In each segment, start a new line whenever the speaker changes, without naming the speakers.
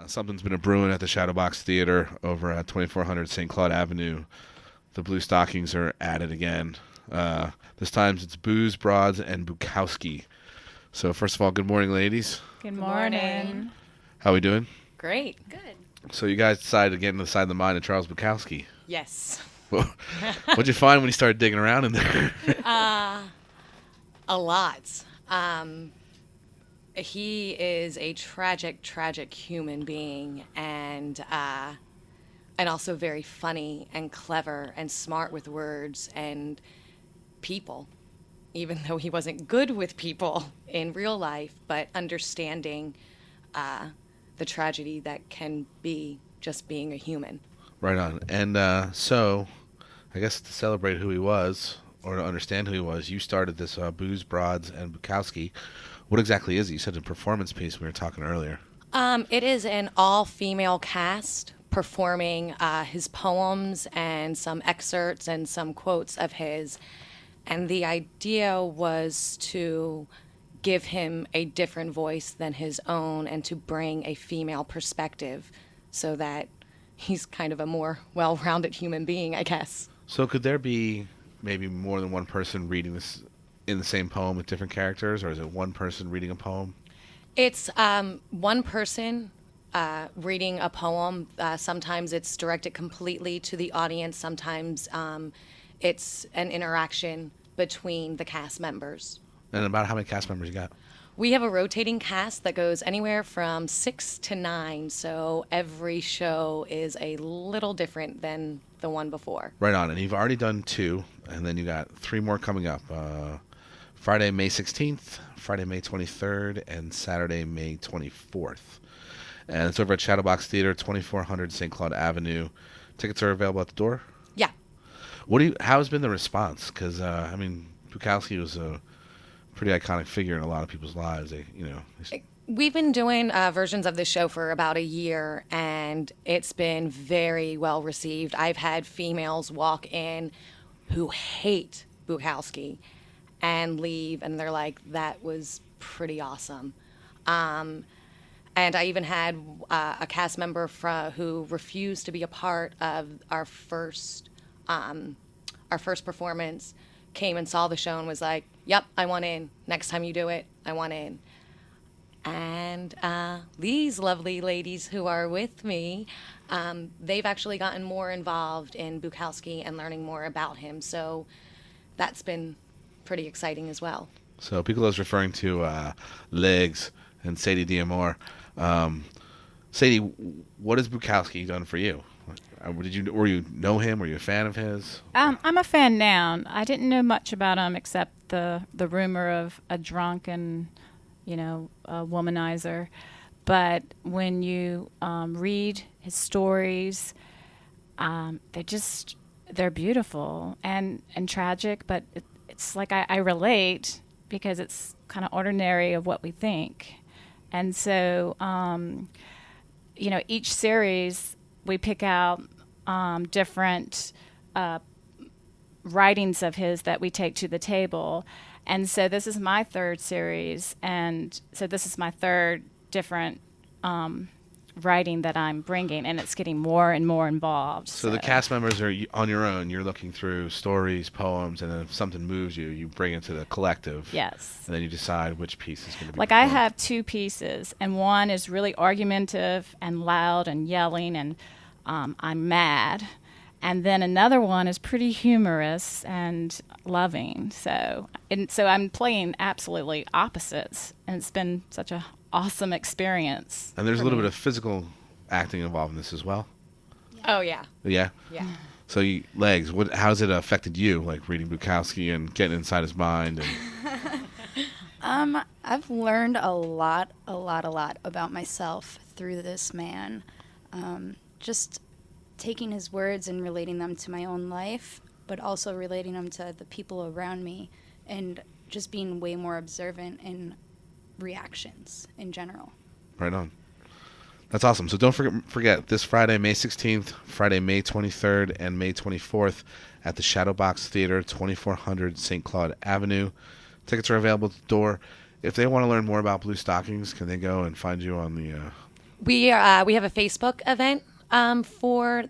Something's been a brewing at the Shadowbox Theatre over at 2400 St. Claude Avenue. The Blue Stockings are at it again. This time it's booze, broads, and Bukowski. So first of all, good morning, ladies.
Good morning.
How we doing?
Great.
Good.
So you guys decided to get into the side of the mind of Charles Bukowski.
Yes.
What'd you find when you started digging around in there?
A lot. He is a tragic, tragic human being, and also very funny and clever and smart with words and people, even though he wasn't good with people in real life, but understanding the tragedy that can be just being a human.
Right on. And so, I guess to celebrate who he was, or to understand who he was, you started this Booze, Broads, and Bukowski. What exactly is it? You said a performance piece we were talking earlier.
It is an all-female cast performing his poems and some excerpts and some quotes of his. And the idea was to give him a different voice than his own and to bring a female perspective so that he's kind of a more well-rounded human being, I guess.
So could there be maybe more than one person reading this in the same poem with different characters, or is it one person reading a poem?
It's one person reading a poem. Sometimes it's directed completely to the audience. Sometimes it's an interaction between the cast members.
And about how many cast members you got?
We have a rotating cast that goes anywhere from 6 to 9, so every show is a little different than the one before.
Right on. And you've already done 2, and then you got 3 more coming up. Friday, May 16th, Friday, May 23rd, and Saturday, May 24th. And it's over at Shadowbox Theatre, 2400 St. Claude Avenue. Tickets are available at the door?
Yeah.
How has been the response? Because, Bukowski was a pretty iconic figure in a lot of people's lives.
We've been doing versions of this show for about a year, and it's been very well received. I've had females walk in who hate Bukowski and leave, and they're like, that was pretty awesome. And I even had a cast member who refused to be a part of our first performance, came and saw the show and was like, yep, I want in. Next time you do it, I want in. And these lovely ladies who are with me, they've actually gotten more involved in Bukowski and learning more about him. So that's been pretty exciting as well.
So Piccolo's referring to Legs and Sadie D'Amore. Sadie, what has Bukowski done for you? Were you know him? Were you a fan of his?
I'm a fan now. I didn't know much about him except the rumor of a drunken, a womanizer. But when you read his stories, they're beautiful and tragic. But it's like I relate because it's kind of ordinary of what we think, and so each series we pick out different writings of his that we take to the table. And so this is my third series, and so this is my third different writing that I'm bringing, and it's getting more and more involved.
So the cast members are on your own. You're looking through stories, poems, and then if something moves you, you bring it to the collective.
Yes.
And then you decide which piece is going to be
like
performed.
I have 2 pieces, and one is really argumentative and loud and yelling, and I'm mad. And then another one is pretty humorous and loving. So I'm playing absolutely opposites, and it's been such a awesome experience.
And there's a little bit of physical acting involved in this as well.
Oh, yeah.
Yeah?
Yeah.
So Legs, how's it affected you, like reading Bukowski and getting inside his mind? And
I've learned a lot about myself through this man. Just taking his words and relating them to my own life, but also relating them to the people around me, and just being way more observant in reactions in general.
Right on. That's awesome. So don't forget this Friday, May 16th, Friday, May 23rd, and May 24th at the Shadowbox Theatre, 2400 St. Claude Avenue. Tickets are available at the door. If they want to learn more about Blue Stockings, can they go and find you on the
We have a Facebook event for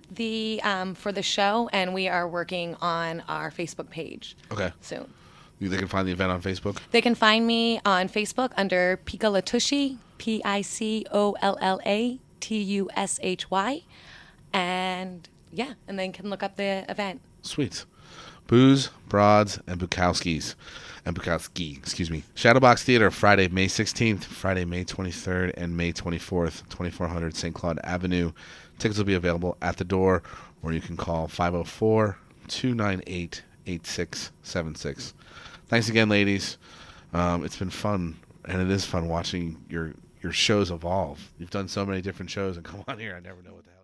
the show, and we are working on our Facebook page
Okay.
soon.
They can find the event on Facebook?
They can find me on Facebook under Picolla Tushy, Picolla and and then can look up the event.
Sweet. Booze, Broads, and Bukowskis. And Bukowski, excuse me. Shadowbox Theatre, Friday, May 16th, Friday, May 23rd, and May 24th, 2400 St. Claude Avenue. Tickets will be available at the door, or you can call 504-298-8676. Thanks again, ladies. It's been fun, and it is fun watching your shows evolve. You've done so many different shows, and come on here, I never know what that